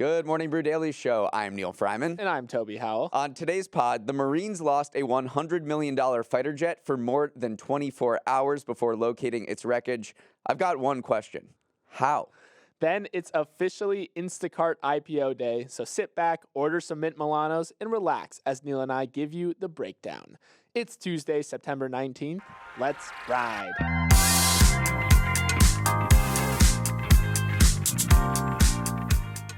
Good morning, Brew Daily show. I'm Neal Freyman. And I'm Toby Howell. On today's pod, the Marines lost a $100 million fighter jet for more than 24 hours before locating its wreckage. I've got one question. How? Then it's officially Instacart IPO day, so sit back, order some Mint Milanos, and relax as Neal and I give you the breakdown. It's Tuesday, September 19th. Let's ride.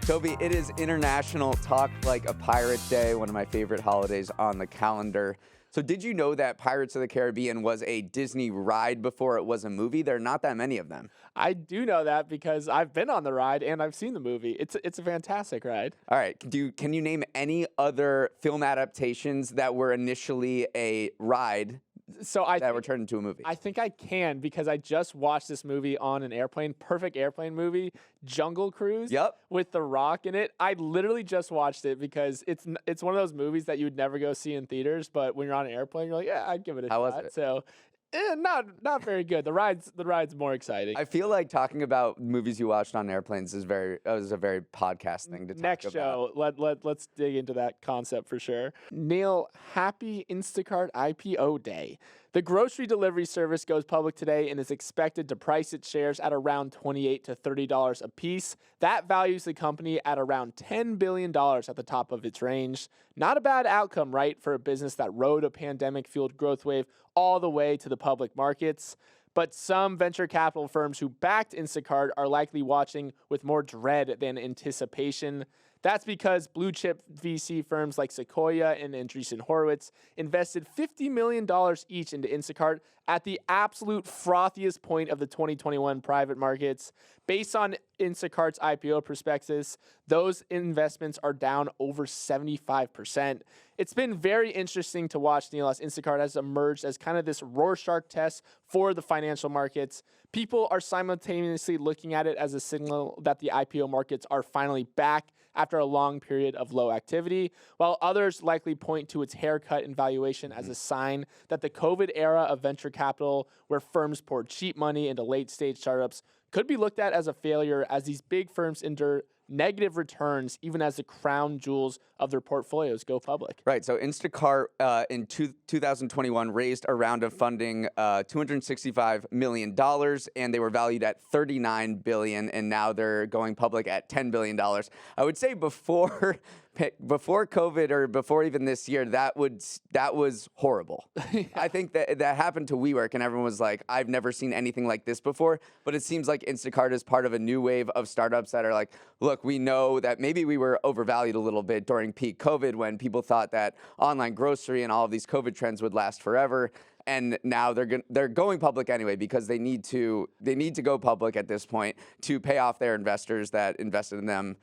Toby, it is International Talk Like a Pirate Day, one of my favorite holidays on the calendar. So did you know that Pirates of the Caribbean was a Disney ride before it was a movie? There are not that many of them. I do know that because I've been on the ride and I've seen the movie. It's a fantastic ride. All right. Can you name any other film adaptations that were initially a ride that were turned into a movie? I think I can because I just watched this movie on an airplane, perfect airplane movie, Jungle Cruise. Yep. With The Rock in it. I literally just watched it because it's one of those movies that you would never go see in theaters, but when you're on an airplane, you're like, yeah, I'd give it a shot. How was it? So, not very good. The ride's more exciting. I feel like talking about movies you watched on airplanes is a very podcast thing to talk Next about. show, let's dig into that concept for sure. Neal, happy Instacart IPO day. The grocery delivery service goes public today and is expected to price its shares at around $28 to $30 a piece. That values the company at around $10 billion at the top of its range. Not a bad outcome, right, for a business that rode a pandemic-fueled growth wave all the way to the public markets. But some venture capital firms who backed Instacart are likely watching with more dread than anticipation. That's because blue chip VC firms like Sequoia and Andreessen Horowitz invested $50 million each into Instacart at the absolute frothiest point of the 2021 private markets. Based on Instacart's IPO prospectus, those investments are down over 75%. It's been very interesting to watch, Neal, as Instacart has emerged as kind of this Rorschach test for the financial markets. People are simultaneously looking at it as a signal that the IPO markets are finally back after a long period of low activity, while others likely point to its haircut in valuation as a sign that the COVID era of venture capital, where firms poured cheap money into late-stage startups, could be looked at as a failure as these big firms endure negative returns even as the crown jewels of their portfolios go public. Right. So Instacart in 2021 raised a round of funding, $265 million, and they were valued at $39 billion, and now they're going public at $10 billion. I would say before COVID or before even this year, that was horrible. Yeah. I think that happened to WeWork, and everyone was like, I've never seen anything like this before. But it seems like Instacart is part of a new wave of startups that are like, look, we know that maybe we were overvalued a little bit during peak COVID when people thought that online grocery and all of these COVID trends would last forever. And now they're going public anyway because they need to go public at this point to pay off their investors that invested in them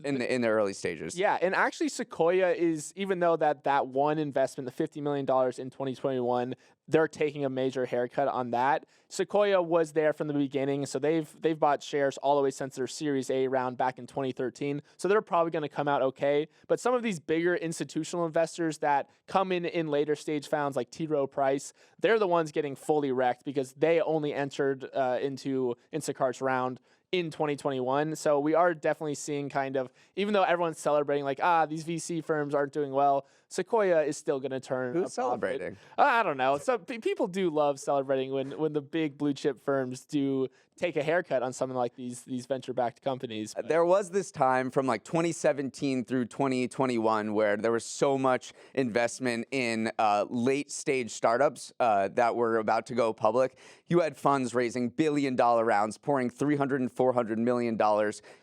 in the early stages. Yeah, and actually Sequoia is, even though that one investment, the $50 million in 2021, they're taking a major haircut on that. Sequoia was there from the beginning, so they've bought shares all the way since their Series A round back in 2013. So they're probably going to come out okay. But some of these bigger institutional investors that come in later stage founds like T. Rowe Price, they're the ones getting fully wrecked because they only entered into Instacart's round in 2021. So we are definitely seeing kind of, even though everyone's celebrating like, these VC firms aren't doing well, Sequoia is still going to turn. Who's celebrating? I don't know. So people do love celebrating when the big blue chip firms do take a haircut on something like these venture-backed companies. There was this time from like 2017 through 2021 where there was so much investment in late-stage startups that were about to go public. You had funds raising billion-dollar rounds, pouring $300 and $400 million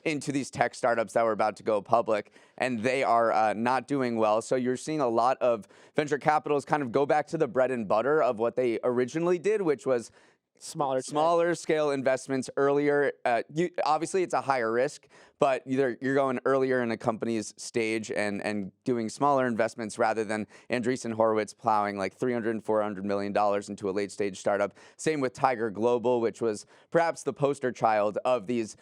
into these tech startups that were about to go public, and they are not doing well. So you're seeing a lot of venture capitals kind of go back to the bread and butter of what they originally did, which was smaller scale investments earlier. Obviously, it's a higher risk, but you're going earlier in a company's stage and doing smaller investments rather than Andreessen Horowitz plowing like $300 and $400 million into a late stage startup. Same with Tiger Global, which was perhaps the poster child of this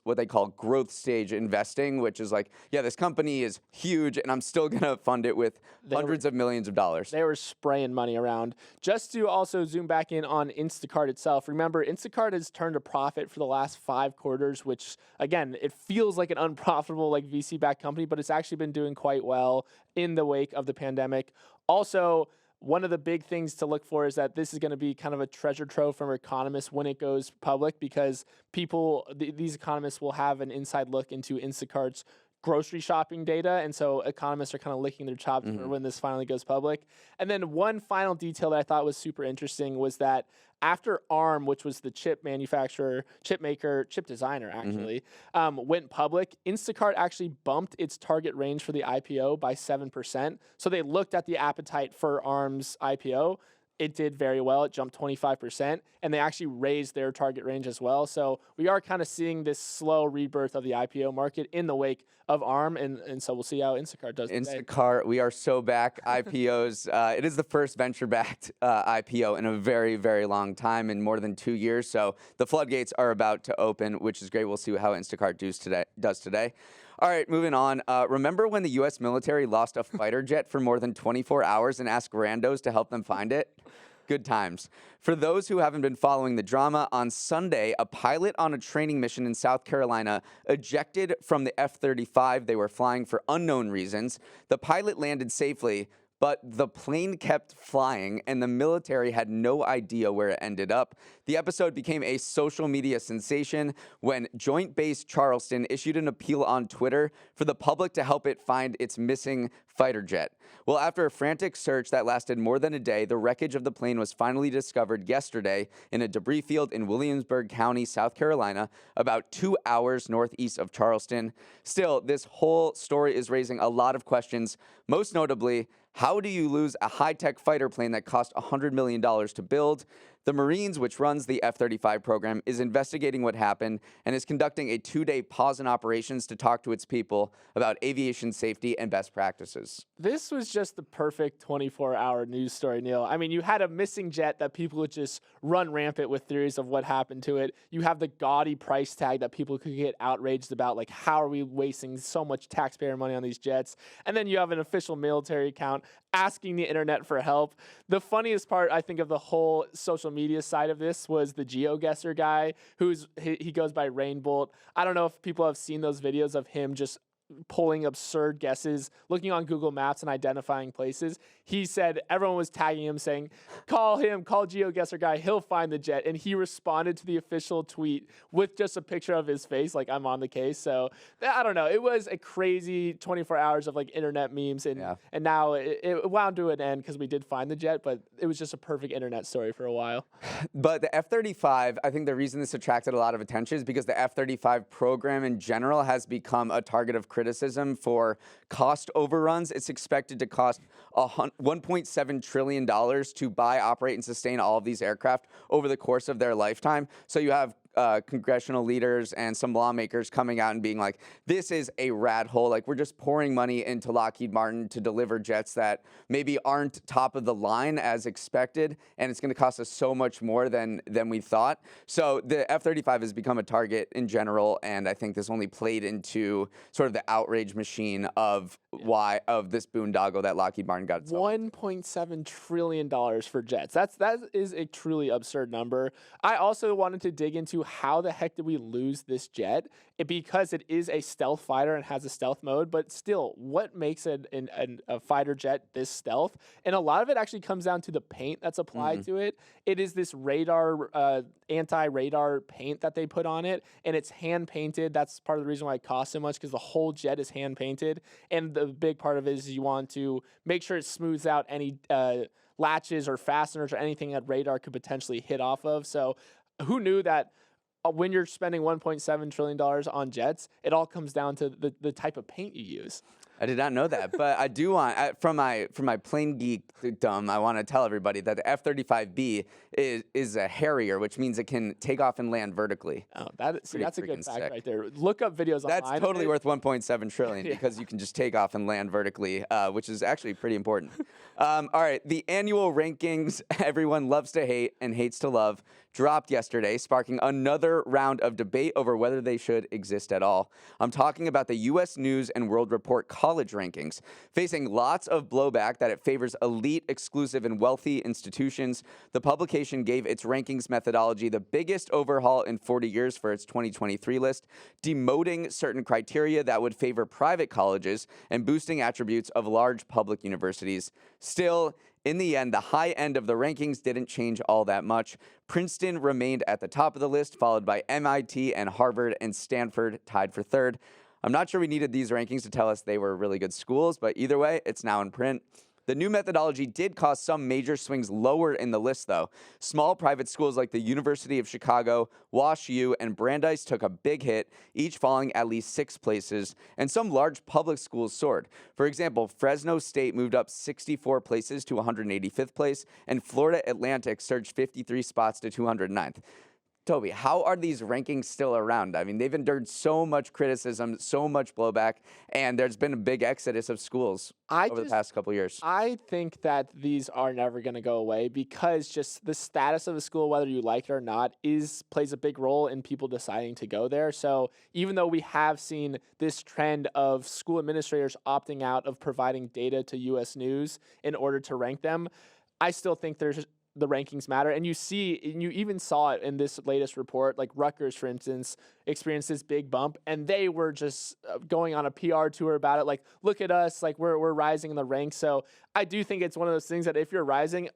what they call growth stage investing, which is like, yeah, this company is huge and I'm still gonna fund it with hundreds of millions of dollars. They were spraying money around. Just to also zoom back in on Instacart itself. Remember, Instacart has turned a profit for the last 5 quarters, which, again, it feels like an unprofitable like VC-backed company, but it's actually been doing quite well in the wake of the pandemic. Also, one of the big things to look for is that this is going to be kind of a treasure trove from economists when it goes public, because these economists will have an inside look into Instacart's grocery shopping data, and so economists are kind of licking their chops for when this finally goes public. And then one final detail that I thought was super interesting was that after ARM, which was the chip designer actually, went public, Instacart actually bumped its target range for the IPO by 7%. So they looked at the appetite for ARM's IPO. It did very well. It jumped 25%, and they actually raised their target range as well. So we are kind of seeing this slow rebirth of the IPO market in the wake of ARM, and so we'll see how Instacart does today. Instacart, we are so back. IPOs, it is the first venture-backed IPO in a very, very long time, in more than 2 years. So the floodgates are about to open, which is great. We'll see how Instacart does today. All right, moving on. Remember when the U.S. military lost a fighter jet for more than 24 hours and asked randos to help them find it? Good times. For those who haven't been following the drama, on Sunday, a pilot on a training mission in South Carolina ejected from the F-35 they were flying for unknown reasons. The pilot landed safely, but the plane kept flying, and the military had no idea where it ended up. The episode became a social media sensation when Joint Base Charleston issued an appeal on Twitter for the public to help it find its missing fighter jet. Well, after a frantic search that lasted more than a day, the wreckage of the plane was finally discovered yesterday in a debris field in Williamsburg County, South Carolina, about 2 hours northeast of Charleston. Still, this whole story is raising a lot of questions, most notably, how do you lose a high-tech fighter plane that cost $100 million to build? The Marines, which runs the F-35 program, is investigating what happened and is conducting a 2-day pause in operations to talk to its people about aviation safety and best practices. This was just the perfect 24-hour news story, Neal. I mean, you had a missing jet that people would just run rampant with theories of what happened to it. You have the gaudy price tag that people could get outraged about, like, how are we wasting so much taxpayer money on these jets? And then you have an official military account asking the internet for help. The funniest part, I think, of the whole social media side of this was the GeoGuessr guy, he goes by Rainbolt. I don't know if people have seen those videos of him just pulling absurd guesses, looking on Google Maps and identifying places. He said everyone was tagging him saying, call GeoGuessr guy, he'll find the jet. And he responded to the official tweet with just a picture of his face, like, I'm on the case. So I don't know. It was a crazy 24 hours of like internet memes. And now it wound to an end because we did find the jet, but it was just a perfect internet story for a while. But the F-35, I think the reason this attracted a lot of attention is because the F-35 program in general has become a target of criticism for cost overruns. It's expected to cost $1.7 trillion to buy, operate, and sustain all of these aircraft over the course of their lifetime. So you have congressional leaders and some lawmakers coming out and being like, this is a rat hole. Like, we're just pouring money into Lockheed Martin to deliver jets that maybe aren't top of the line as expected, and it's going to cost us so much more than we thought. So the F-35 has become a target in general, and I think this only played into sort of the outrage machine of this boondoggle that Lockheed Martin got itself. $1.7 trillion for jets. That is a truly absurd number. I also wanted to dig into how the heck did we lose this jet? Because it is a stealth fighter and has a stealth mode, but still, what makes a fighter jet this stealth? And a lot of it actually comes down to the paint that's applied to it. It is this anti-radar paint that they put on it, and it's hand-painted. That's part of the reason why it costs so much, because the whole jet is hand-painted. And the big part of it is you want to make sure it smooths out any latches or fasteners or anything that radar could potentially hit off of. So who knew that when you're spending $1.7 trillion on jets, it all comes down to the type of paint you use. I did not know that, but I do want, from my plain geekdom, I want to tell everybody that the F-35B is a Harrier, which means it can take off and land vertically. Oh, that's a good fact right there. Look up videos online. That's totally worth $1.7 trillion because you can just take off and land vertically, which is actually pretty important. All right, the annual rankings everyone loves to hate and hates to love dropped yesterday, sparking another round of debate over whether they should exist at all. I'm talking about the U.S. News and World Report college rankings. Facing lots of blowback that it favors elite, exclusive, and wealthy institutions, the publication gave its rankings methodology the biggest overhaul in 40 years for its 2023 list, demoting certain criteria that would favor private colleges and boosting attributes of large public universities. Still, in the end, the high end of the rankings didn't change all that much. Princeton remained at the top of the list, followed by MIT and Harvard, and Stanford tied for third. I'm not sure we needed these rankings to tell us they were really good schools, but either way, it's now in print. The new methodology did cause some major swings lower in the list, though. Small private schools like the University of Chicago, Wash U, and Brandeis took a big hit, each falling at least 6 places, and some large public schools soared. For example, Fresno State moved up 64 places to 185th place, and Florida Atlantic surged 53 spots to 209th. Toby, how are these rankings still around? I mean, they've endured so much criticism, so much blowback, and there's been a big exodus of schools over the past couple years. I think that these are never going to go away because just the status of a school, whether you like it or not, plays a big role in people deciding to go there. So even though we have seen this trend of school administrators opting out of providing data to U.S. News in order to rank them, I still think the rankings matter. And you even saw it in this latest report, like Rutgers, for instance, experienced this big bump, and they were just going on a PR tour about it. Like, look at us, like we're rising in the ranks. So I do think it's one of those things that if you're rising,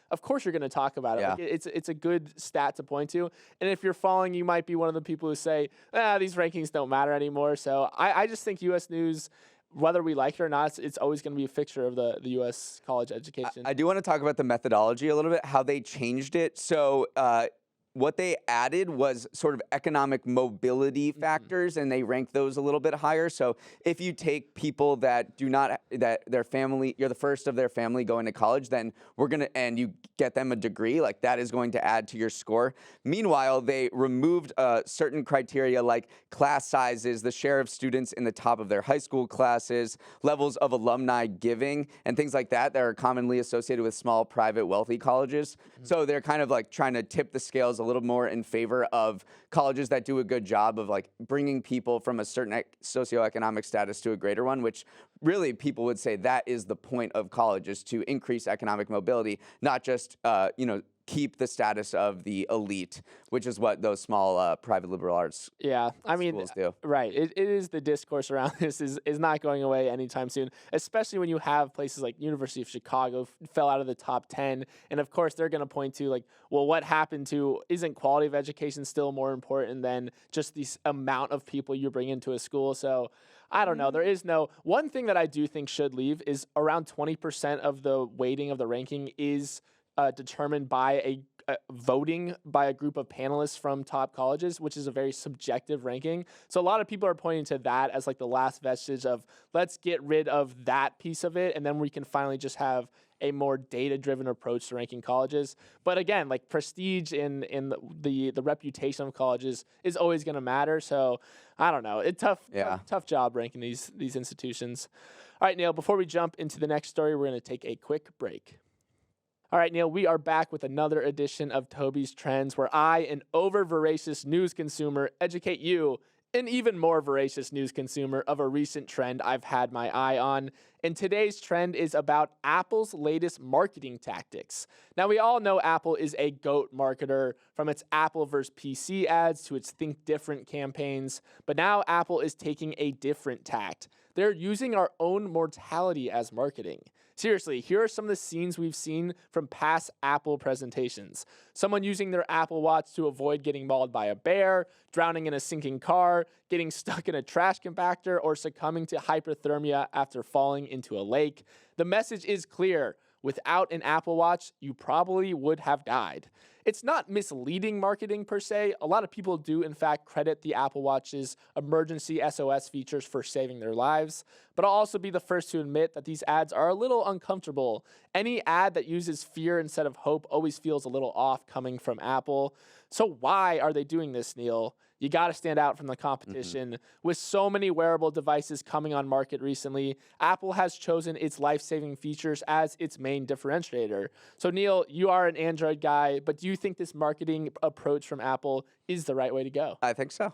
of course you're going to talk about it. Yeah. Like it's a good stat to point to. And if you're falling, you might be one of the people who say, these rankings don't matter anymore. So I just think U.S. News, whether we like it or not, it's always going to be a fixture of the U.S. college education. I do want to talk about the methodology a little bit, how they changed it. So what they added was sort of economic mobility factors, and they rank those a little bit higher. So if you take people that their family, you're the first of their family going to college, then and you get them a degree, like that is going to add to your score. Meanwhile, they removed certain criteria like class sizes, the share of students in the top of their high school classes, levels of alumni giving, and things like that are commonly associated with small, private, wealthy colleges. So they're kind of like trying to tip the scales a little more in favor of colleges that do a good job of like bringing people from a certain socioeconomic status to a greater one, which really people would say that is the point of college, is to increase economic mobility, not just, keep the status of the elite, which is what those small private liberal arts schools do. Right. It is the discourse around this is not going away anytime soon, especially when you have places like University of Chicago fell out of the top 10. And of course, they're going to point to like, well, what happened to, isn't quality of education still more important than just the amount of people you bring into a school? So I don't know. There is one thing that I do think should leave is around 20% of the weighting of the ranking is determined by a voting by a group of panelists from top colleges, which is a very subjective ranking. So a lot of people are pointing to that as like the last vestige of let's get rid of that piece of it, and then we can finally just have a more data-driven approach to ranking colleges. But again, like prestige in the reputation of colleges is always going to matter. So I don't know. It's tough job ranking these institutions. All right, Neal, before we jump into the next story, we're going to take a quick break. All right, Neal, we are back with another edition of Toby's Trends, where I, an over-voracious news consumer, educate you, an even more voracious news consumer, of a recent trend I've had my eye on. And today's trend is about Apple's latest marketing tactics. Now, we all know Apple is a GOAT marketer, from its Apple vs. PC ads to its Think Different campaigns. But now Apple is taking a different tact. They're using our own mortality as marketing. Seriously, here are some of the scenes we've seen from past Apple presentations. Someone using their Apple Watch to avoid getting mauled by a bear, drowning in a sinking car, getting stuck in a trash compactor, or succumbing to hypothermia after falling into a lake. The message is clear. Without an Apple Watch, you probably would have died. It's not misleading marketing per se. A lot of people do, in fact, credit the Apple Watch's emergency SOS features for saving their lives. But I'll also be the first to admit that these ads are a little uncomfortable. Any ad that uses fear instead of hope always feels a little off coming from Apple. So why are they doing this, Neal? You got to stand out from the competition. With so many wearable devices coming on market recently, Apple has chosen its life-saving features as its main differentiator. So Neal, you are an Android guy, but do you think this marketing approach from Apple is the right way to go? I think so.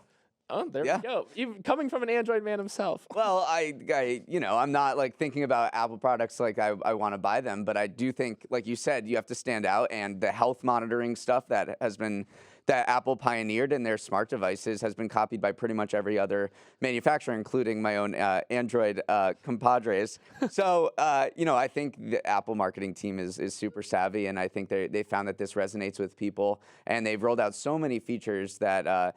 Oh, there Yeah. we go. Even coming from an Android man himself. Well, I'm not like thinking about Apple products like I want to buy them, but I do think, like you said, you have to stand out, and the health monitoring stuff that Apple pioneered in their smart devices has been copied by pretty much every other manufacturer, including my own Android compadres. So, I think the Apple marketing team is super savvy, and I think they found that this resonates with people, and they've rolled out so many features that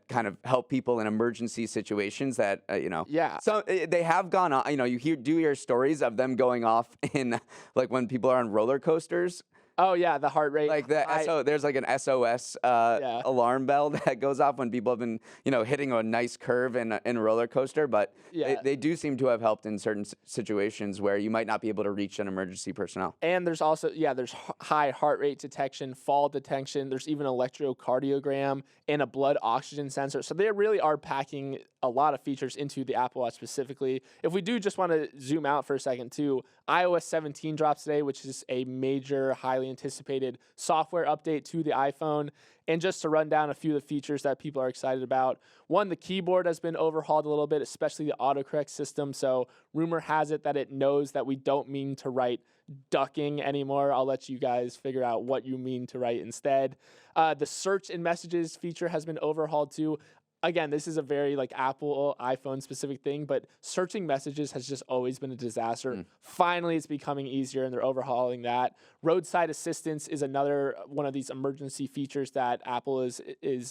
kind of help people in emergency situations that, Yeah. So they have gone on, you hear stories of them going off in like when people are on roller coasters. Oh yeah, the heart rate. Like there's like an SOS Yeah. alarm bell that goes off when people have been, hitting a nice curve in a roller coaster. But Yeah. they do seem to have helped in certain situations where you might not be able to reach an emergency personnel. And there's also, there's high heart rate detection, fall detection. There's even electrocardiogram and a blood oxygen sensor. So they really are packing a lot of features into the Apple Watch specifically. If we do just want to zoom out for a second too, iOS 17 drops today, which is a major, highly anticipated software update to the iPhone. And just to run down a few of the features that people are excited about. One, the keyboard has been overhauled a little bit, especially the autocorrect system. So rumor has it that it knows that we don't mean to write ducking anymore. I'll let you guys figure out what you mean to write instead. The search in messages feature has been overhauled too. Again, this is a very like Apple iPhone specific thing, but searching messages has just always been a disaster. Finally, it's becoming easier, and they're overhauling that. Roadside assistance is another one of these emergency features that Apple is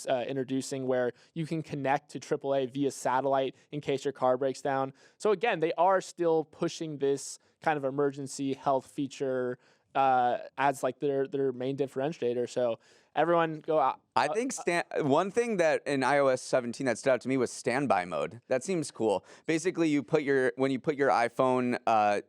introducing, where you can connect to AAA via satellite in case your car breaks down. So again, they are still pushing this kind of emergency health feature as like their main differentiator. So everyone go out. I think one thing that in iOS 17 that stood out to me was standby mode. That seems cool. Basically, when you put your iPhone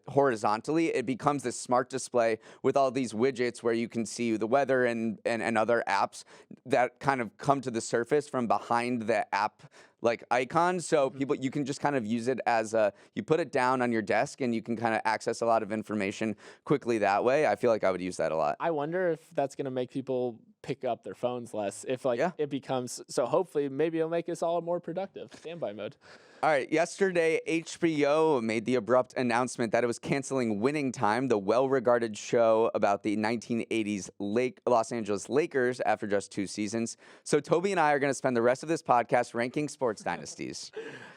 horizontally, it becomes this smart display with all these widgets where you can see the weather and other apps that kind of come to the surface from behind the app like icon. So you can just kind of use it as you put it down on your desk and you can kind of access a lot of information quickly that way. I feel like I would use that a lot. I wonder if that's going to make people pick up their phones less if it becomes so. Hopefully maybe it'll make us all more productive. Standby mode. All right, yesterday HBO made the abrupt announcement that it was canceling Winning Time, the well-regarded show about the 1980s Los Angeles Lakers after just 2 seasons. So Toby and I are going to spend the rest of this podcast ranking sports dynasties.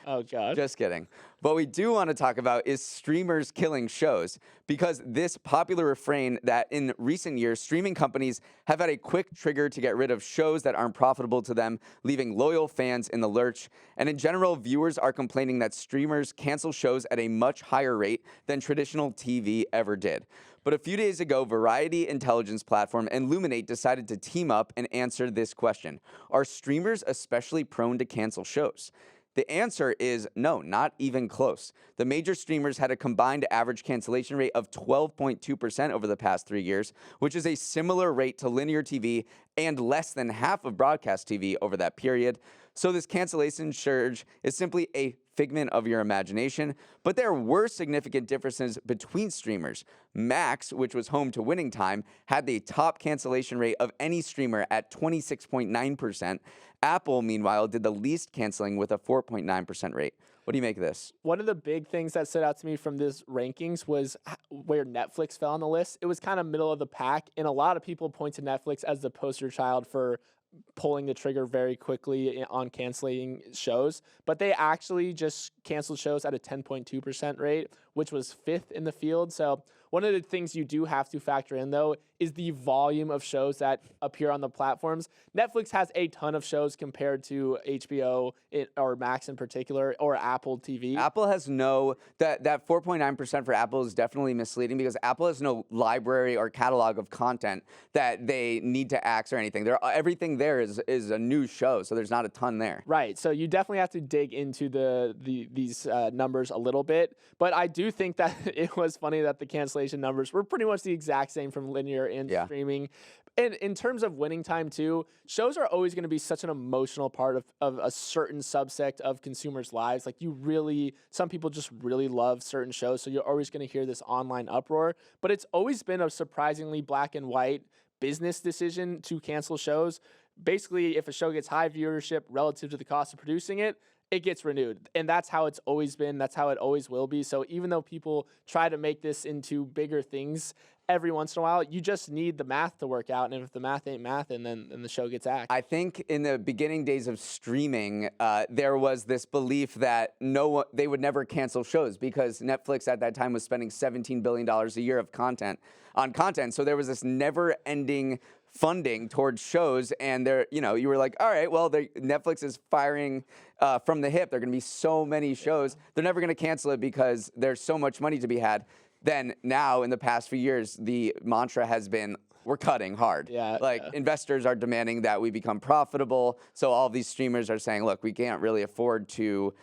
Oh, God. Just kidding. What we do want to talk about is streamers killing shows, because this popular refrain that in recent years, streaming companies have had a quick trigger to get rid of shows that aren't profitable to them, leaving loyal fans in the lurch. And in general, viewers are complaining that streamers cancel shows at a much higher rate than traditional TV ever did. But a few days ago, variety intelligence platform Illuminate decided to team up and answer this question. Are streamers especially prone to cancel shows? The answer is no, not even close. The major streamers had a combined average cancellation rate of 12.2% over the past 3 years, which is a similar rate to linear TV and less than half of broadcast TV over that period. So this cancellation surge is simply a figment of your imagination, but there were significant differences between streamers. Max, which was home to Winning Time, had the top cancellation rate of any streamer at 26.9%. Apple, meanwhile, did the least canceling with a 4.9% rate. What do you make of this? One of the big things that stood out to me from this rankings was where Netflix fell on the list. It was kind of middle of the pack, and a lot of people point to Netflix as the poster child for pulling the trigger very quickly on canceling shows, but they actually just canceled shows at a 10.2% rate, which was 5th in the field. So one of the things you do have to factor in, though, is the volume of shows that appear on the platforms. Netflix has a ton of shows compared to HBO or Max in particular, or Apple TV. Apple has that 4.9% for Apple is definitely misleading, because Apple has no library or catalog of content that they need to axe or anything. Everything there is a new show, so there's not a ton there. Right, so you definitely have to dig into these numbers a little bit, but I do think that it was funny that the cancellation numbers were pretty much the exact same from linear and streaming. And in terms of Winning Time too, shows are always going to be such an emotional part of a certain subsect of consumers' lives. Like some people just really love certain shows, so you're always going to hear this online uproar. But it's always been a surprisingly black and white business decision to cancel shows. basically, if a show gets high viewership relative to the cost of producing it, it gets renewed. And that's how it's always been. That's how it always will be. So even though people try to make this into bigger things every once in a while, you just need the math to work out. And if the math ain't math, and then the show gets axed. I think in the beginning days of streaming, there was this belief that they would never cancel shows because Netflix at that time was spending $17 billion a year on content. So there was this never-ending funding towards shows, and you were like, all right, well, Netflix is firing from the hip. There are going to be so many shows. They're never going to cancel it because there's so much money to be had. Then now, in the past few years, the mantra has been, we're cutting hard. Investors are demanding that we become profitable. So all of these streamers are saying, look, we can't really afford to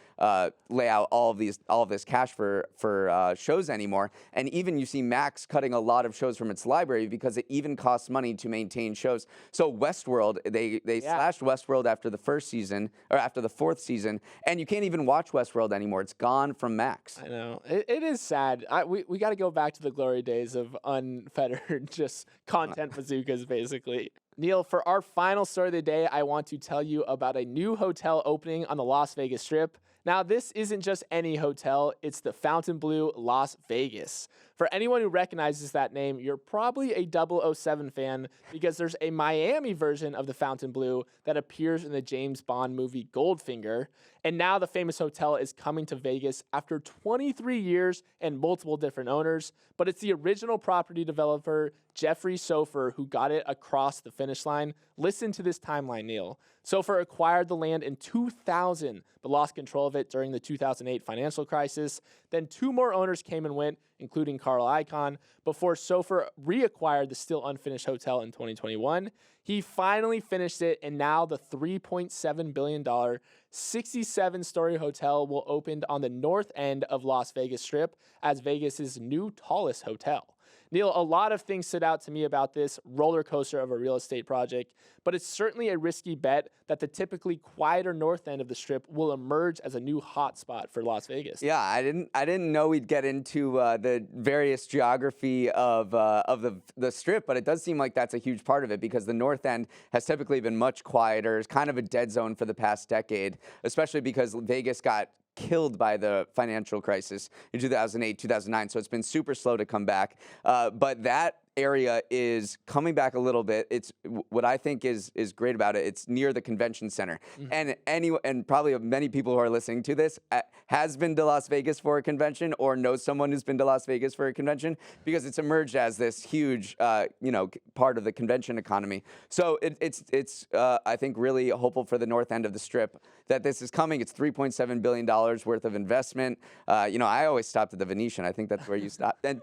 lay out all of this cash for shows anymore. And even you see Max cutting a lot of shows from its library because it even costs money to maintain shows. So Westworld, they slashed Westworld after the first season, or after the fourth season, and you can't even watch Westworld anymore. It's gone from Max. I know. It is sad. We got to go back to the glory days of unfettered just content bazookas, basically. Neal, for our final story of the day, I want to tell you about a new hotel opening on the Las Vegas Strip. Now, this isn't just any hotel, it's the Fontainebleau Las Vegas. For anyone who recognizes that name, you're probably a 007 fan because there's a Miami version of the Fontainebleau that appears in the James Bond movie Goldfinger. And now the famous hotel is coming to Vegas after 23 years and multiple different owners. But it's the original property developer, Jeffrey Sofer, who got it across the finish line. Listen to this timeline, Neal. Sofer acquired the land in 2000, but lost control of it during the 2008 financial crisis. Then 2 more owners came and went, including Carl Icahn, before Sofer reacquired the still unfinished hotel in 2021. He finally finished it, and now the $3.7 billion 67-story hotel will open on the north end of Las Vegas Strip as Vegas's new tallest hotel. Neal, a lot of things stood out to me about this roller coaster of a real estate project, but it's certainly a risky bet that the typically quieter north end of the Strip will emerge as a new hotspot for Las Vegas. Yeah, I didn't know we'd get into the various geography of the Strip, but it does seem like that's a huge part of it because the north end has typically been much quieter. It's kind of a dead zone for the past decade, especially because Vegas got killed by the financial crisis in 2008, 2009. So it's been super slow to come back. But that area is coming back a little bit. It's what I think is great about it. It's near the convention center, and probably many people who are listening to this has been to Las Vegas for a convention or knows someone who's been to Las Vegas for a convention because it's emerged as this huge, part of the convention economy. So it's I think really hopeful for the north end of the Strip that this is coming. It's $3.7 billion worth of investment. I always stopped at the Venetian. I think that's where you stop. And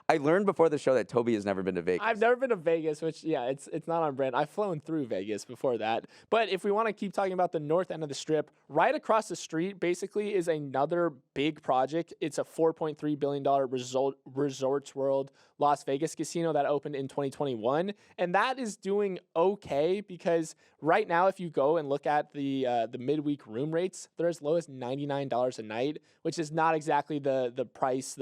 I learned before the show that Toby has never been to Vegas. I've never been to Vegas, which, it's not on brand. I've flown through Vegas before that. But if we want to keep talking about the north end of the Strip, right across the street basically is another big project. It's a $4.3 billion Resorts World Las Vegas casino that opened in 2021. And that is doing okay because right now, if you go and look at the midweek room rates, they're as low as $99 a night, which is not exactly the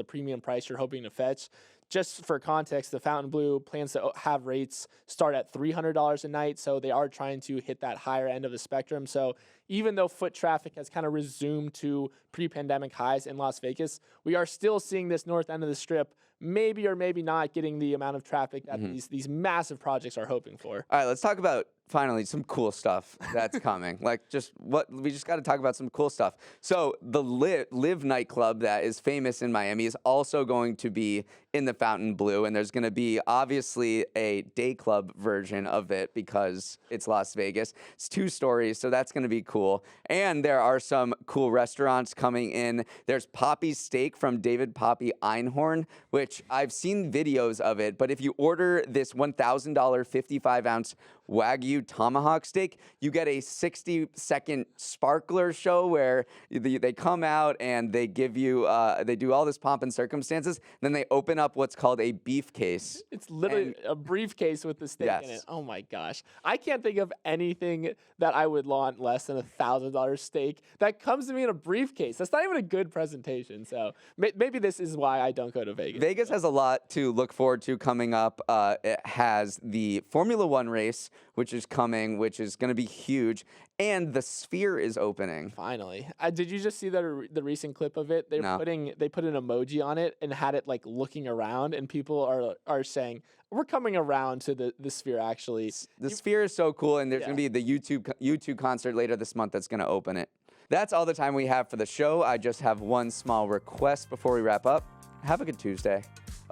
premium price you're hoping to fetch. Just for context, the Fontainebleau plans to have rates start at $300 a night, so they are trying to hit that higher end of the spectrum. So even though foot traffic has kind of resumed to pre-pandemic highs in Las Vegas, we are still seeing this north end of the Strip maybe or maybe not getting the amount of traffic that these massive projects are hoping for. All right, let's talk about finally some cool stuff that's coming. We just got to talk about some cool stuff. So the Live nightclub that is famous in Miami is also going to be in the Fontainebleau, and there's going to be obviously a day club version of it because it's Las Vegas. It's 2 stories, so that's going to be cool. And there are some cool restaurants coming in. There's Poppy's Steak from David Poppy Einhorn, which I've seen videos of it, but if you order this $1,000 55-ounce Wagyu tomahawk steak, you get a 60-second sparkler show where they come out and they give you, they do all this pomp and circumstances. Then they open up what's called a beef case. It's literally a briefcase with the steak in it. Oh my gosh. I can't think of anything that I would want less than $1,000 steak that comes to me in a briefcase. That's not even a good presentation. So maybe this is why I don't go to Vegas. Vegas has a lot to look forward to coming up. It has the Formula One race, which is coming, which is going to be huge. And the Sphere is opening. Finally. Did you just see the recent clip of it? No. They put an emoji on it and had it like looking around, and people are saying, we're coming around to the Sphere actually. The Sphere is so cool, and there's Yeah. going to be the YouTube concert later this month that's going to open it. That's all the time we have for the show. I just have one small request before we wrap up. Have a good Tuesday.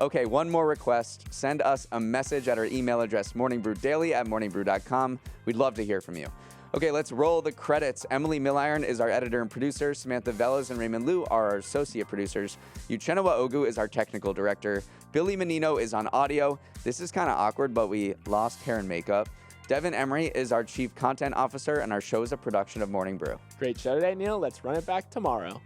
Okay, one more request. Send us a message at our email address, morningbrewdaily@morningbrew.com. We'd love to hear from you. Okay, let's roll the credits. Emily Milliron is our editor and producer. Samantha Velas and Raymond Liu are our associate producers. Uchenna Ogu is our technical director. Billy Menino is on audio. This is kind of awkward, but we lost hair and makeup. Devin Emery is our chief content officer, and our show is a production of Morning Brew. Great show today, Neal. Let's run it back tomorrow.